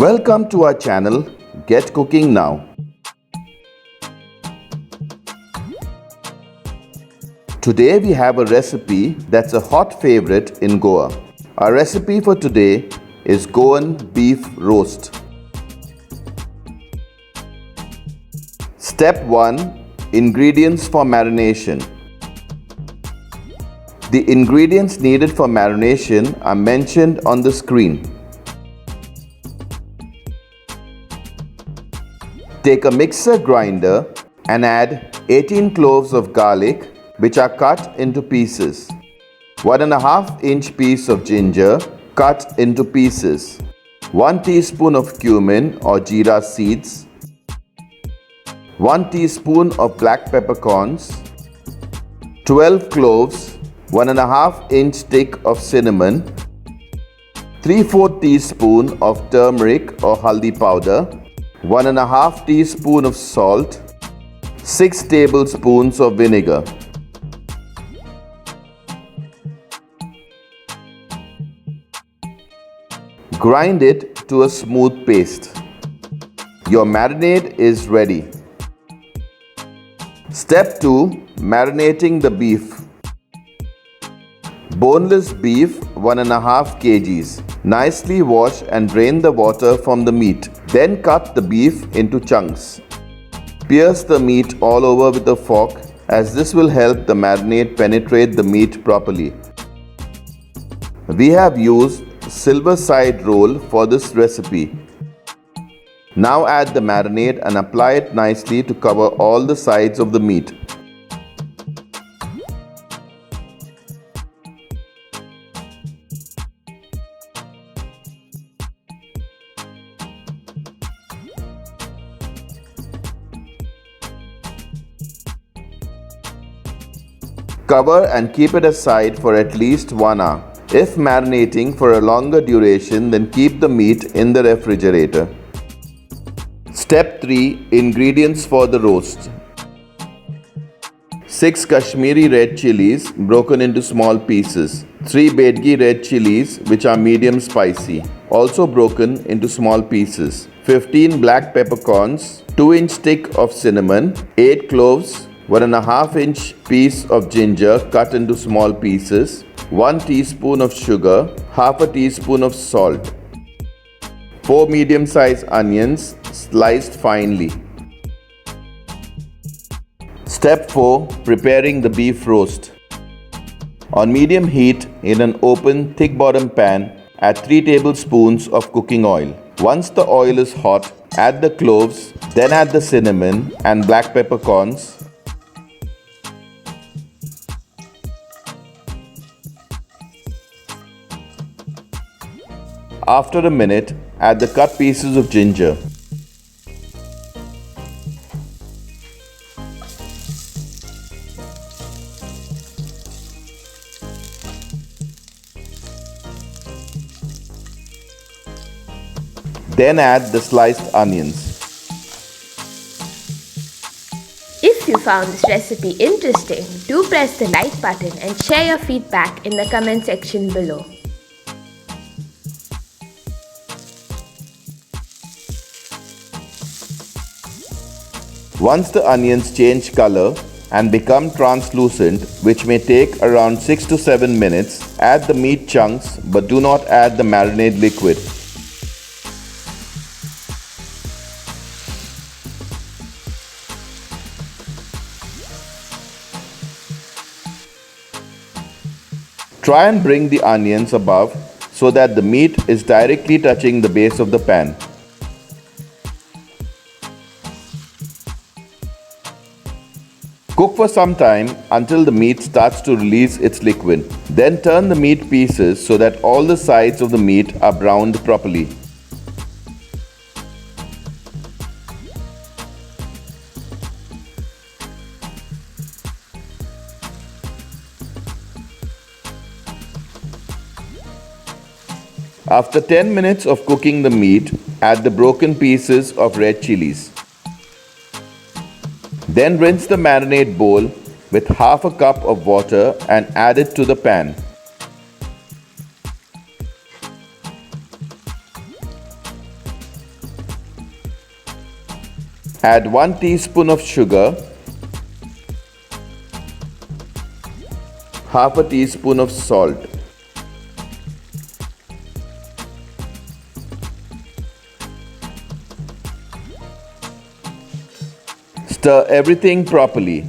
Welcome to our channel, Get Cooking Now. Today we have a recipe that's a hot favorite in Goa. Our recipe for today is Goan Beef Roast. Step 1. Ingredients for marination. The ingredients needed for marination are mentioned on the screen. Take a mixer grinder and add 18 cloves of garlic which are cut into pieces. 1.5 inch piece of ginger cut into pieces. 1 teaspoon of cumin or Jeera seeds. 1 teaspoon of black peppercorns. 12 cloves. 1.5 inch stick of cinnamon. 3/4 teaspoon of turmeric or haldi powder. 1.5 teaspoon of salt. 6 tablespoons of vinegar. Grind it to a smooth paste. Your marinade is ready. Step 2. Marinating the beef. Boneless beef 1.5 kgs. Nicely wash and drain the water from the meat. Then cut the beef into chunks. Pierce the meat all over with a fork as this will help the marinade penetrate the meat properly. We have used silver side roll for this recipe. Now add the marinade and apply it nicely to cover all the sides of the meat. Cover and keep it aside for at least 1 hour. If marinating for a longer duration, then keep the meat in the refrigerator. Step 3. Ingredients for the roast. 6 Kashmiri red chilies broken into small pieces. 3 Bedgi red chilies which are medium spicy, also broken into small pieces. 15 black peppercorns. 2 inch stick of cinnamon. 8 cloves. 1.5 inch piece of ginger cut into small pieces. 1 teaspoon of sugar. 1/2 teaspoon of salt. 4 medium-sized onions sliced finely. Step 4. Preparing the beef roast. On medium heat in an open thick bottom pan, add 3 tablespoons of cooking oil. Once the oil is hot, add the cloves, then add the cinnamon and black peppercorns. After a minute, add the cut pieces of ginger. Then add the sliced onions. If you found this recipe interesting, do press the like button and share your feedback in the comment section below. Once the onions change color and become translucent, which may take around 6 to 7 minutes, add the meat chunks but do not add the marinade liquid. Try and bring the onions above so that the meat is directly touching the base of the pan. Cook for some time until the meat starts to release its liquid. Then turn the meat pieces so that all the sides of the meat are browned properly. After 10 minutes of cooking the meat, add the broken pieces of red chilies. Then rinse the marinade bowl with 1/2 cup of water and add it to the pan. Add 1 teaspoon of sugar, half a teaspoon of salt. Stir everything properly.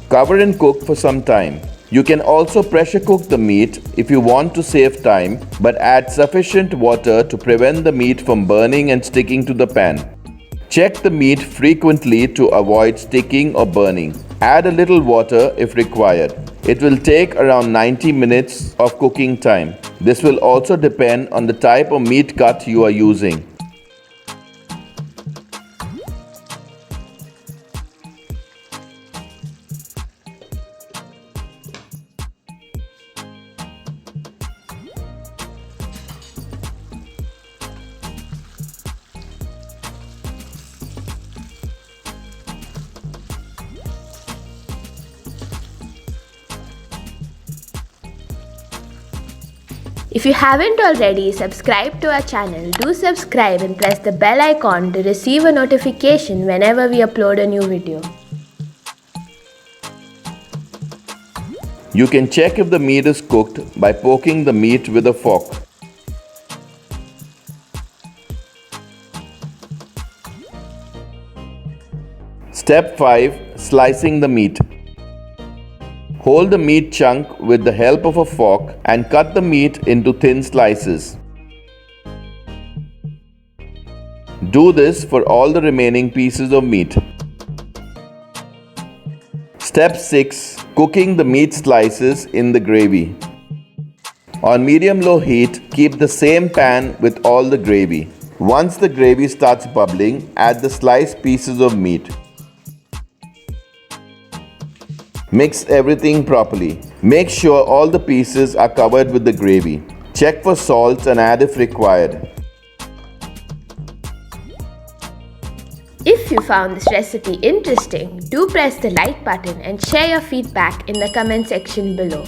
Cover and cook for some time. You can also pressure cook the meat if you want to save time, but add sufficient water to prevent the meat from burning and sticking to the pan. Check the meat frequently to avoid sticking or burning. Add a little water if required. It will take around 90 minutes of cooking time. This will also depend on the type of meat cut you are using. If you haven't already subscribed to our channel, do subscribe and press the bell icon to receive a notification whenever we upload a new video. You can check if the meat is cooked by poking the meat with a fork. Step 5. Slicing the meat. Hold the meat chunk with the help of a fork and cut the meat into thin slices. Do this for all the remaining pieces of meat. Step 6. Cooking the meat slices in the gravy. On medium-low heat, keep the same pan with all the gravy. Once the gravy starts bubbling, add the sliced pieces of meat. Mix everything properly. Make sure all the pieces are covered with the gravy. Check for salt and add if required. If you found this recipe interesting, do press the like button and share your feedback in the comment section below.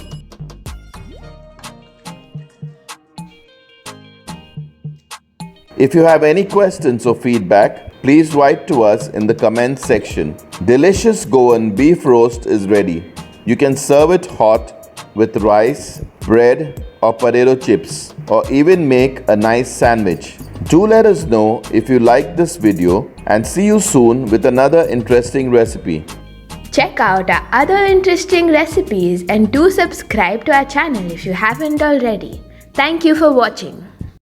If you have any questions or feedback, please write to us in the comments section. Delicious Goan Beef Roast is ready. You can serve it hot with rice, bread or potato chips, or even make a nice sandwich. Do let us know if you like this video, and see you soon with another interesting recipe. Check out our other interesting recipes and do subscribe to our channel if you haven't already. Thank you for watching.